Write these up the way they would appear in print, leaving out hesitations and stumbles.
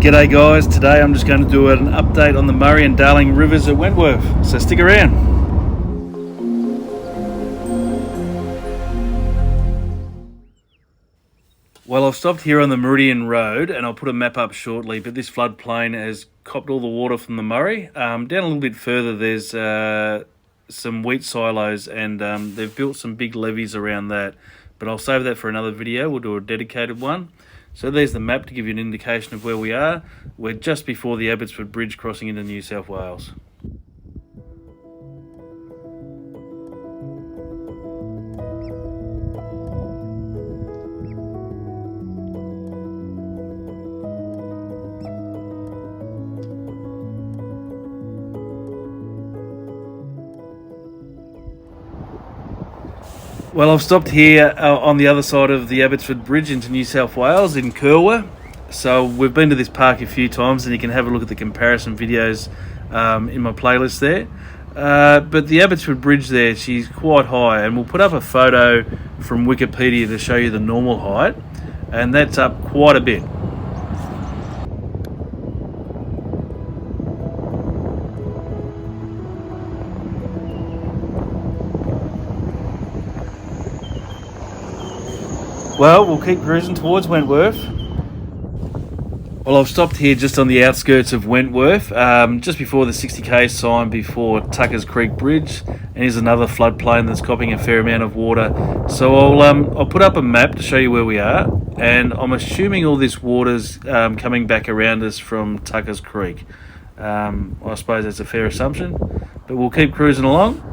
G'day guys, today I'm just going to do an update on the Murray and Darling rivers at Wentworth, so stick around. Well, I've stopped here on the Meridian Road and I'll put a map up shortly, but this floodplain has copped all the water from the Murray. Down a little bit further there's some wheat silos and they've built some big levees around that, but I'll save that for another video. We'll do a dedicated one. So there's the map to give you an indication of where we are. We're just before the Abbotsford Bridge crossing into New South Wales. Well, I've stopped here on the other side of the Abbotsford Bridge into New South Wales in Kerwa. So we've been to this park a few times and you can have a look at the comparison videos in my playlist there. But the Abbotsford Bridge there, she's quite high, and we'll put up a photo from Wikipedia to show you the normal height, and that's up quite a bit. Well, we'll keep cruising towards Wentworth. Well, I've stopped here just on the outskirts of Wentworth, just before the 60k sign before Tuckers Creek Bridge, and here's another floodplain that's copping a fair amount of water. So I'll put up a map to show you where we are, and I'm assuming all this water's coming back around us from Tuckers Creek. I suppose that's a fair assumption, but we'll keep cruising along.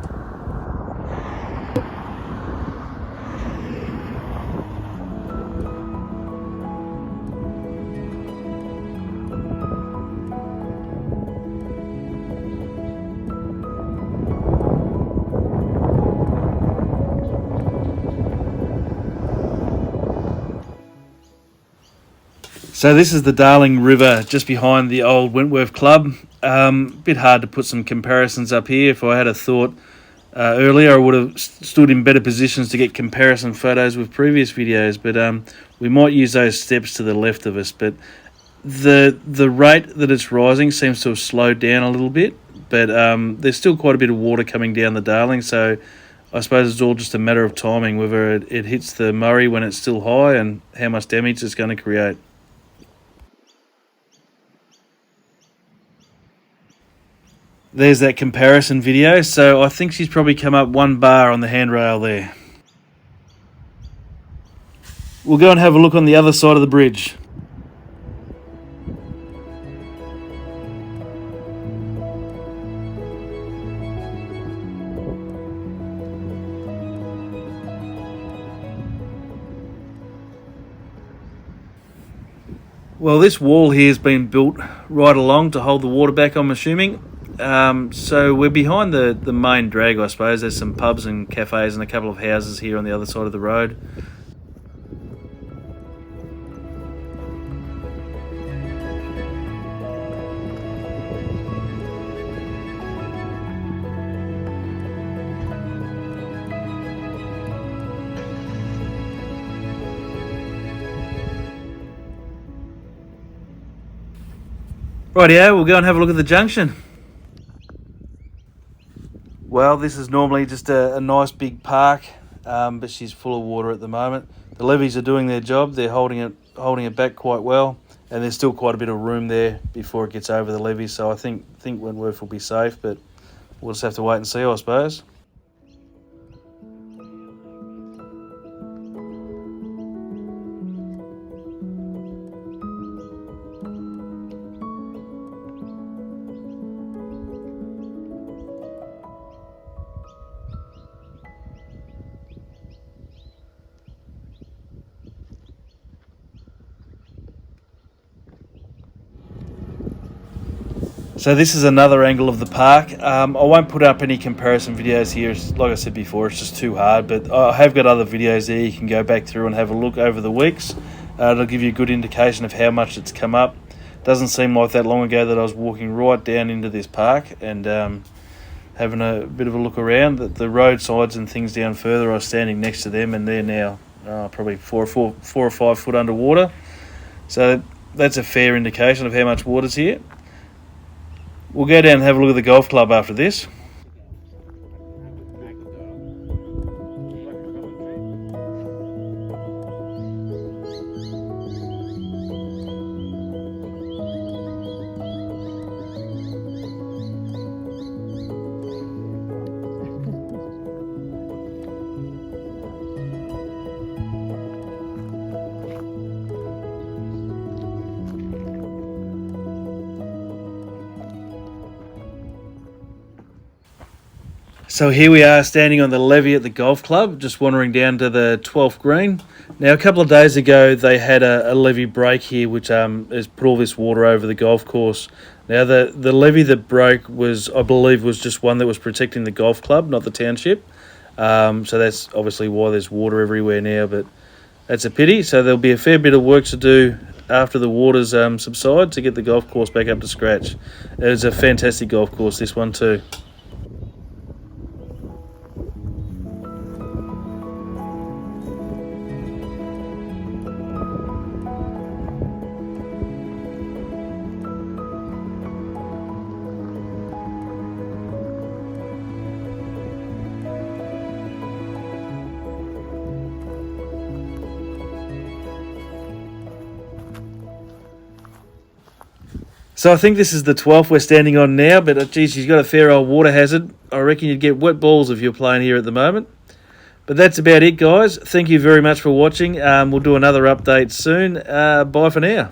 So this is the Darling River just behind the old Wentworth Club. Bit hard to put some comparisons up here. If I had a thought earlier, I would have stood in better positions to get comparison photos with previous videos, but we might use those steps to the left of us. But the rate that it's rising seems to have slowed down a little bit, but there's still quite a bit of water coming down the Darling, so I suppose it's all just a matter of timing, whether it hits the Murray when it's still high and how much damage it's going to create. There's that comparison video, so I think she's probably come up one bar on the handrail there. We'll go and have a look on the other side of the bridge. Well, this wall here has been built right along to hold the water back, I'm assuming. So we're behind the main drag, I suppose. There's some pubs and cafes and a couple of houses here on the other side of the road. Rightio, we'll go and have a look at the junction. Well, this is normally just a nice big park, but she's full of water at the moment. The levees are doing their job. They're holding it back quite well, and there's still quite a bit of room there before it gets over the levee. So I think Wentworth will be safe, but we'll just have to wait and see, I suppose. So this is another angle of the park. I won't put up any comparison videos here. Like I said before, it's just too hard, but I have got other videos there you can go back through and have a look over the weeks. It'll give you a good indication of how much it's come up. Doesn't seem like that long ago that I was walking right down into this park and having a bit of a look around. The roadsides and things down further, I was standing next to them, and they're now probably 4 or 5 foot underwater. So that's a fair indication of how much water's here. We'll go down and have a look at the golf club after this. So here we are standing on the levee at the golf club, just wandering down to the 12th green. Now, a couple of days ago, they had a levee break here, which has put all this water over the golf course. Now, the levee that broke was, I believe, was just one that was protecting the golf club, not the township. So that's obviously why there's water everywhere now, but that's a pity. So there'll be a fair bit of work to do after the waters subside to get the golf course back up to scratch. It's a fantastic golf course, this one too. So I think this is the 12th we're standing on now, but geez, she's got a fair old water hazard. I reckon you'd get wet balls if you're playing here at the moment. But that's about it, guys. Thank you very much for watching. We'll do another update soon. Bye for now.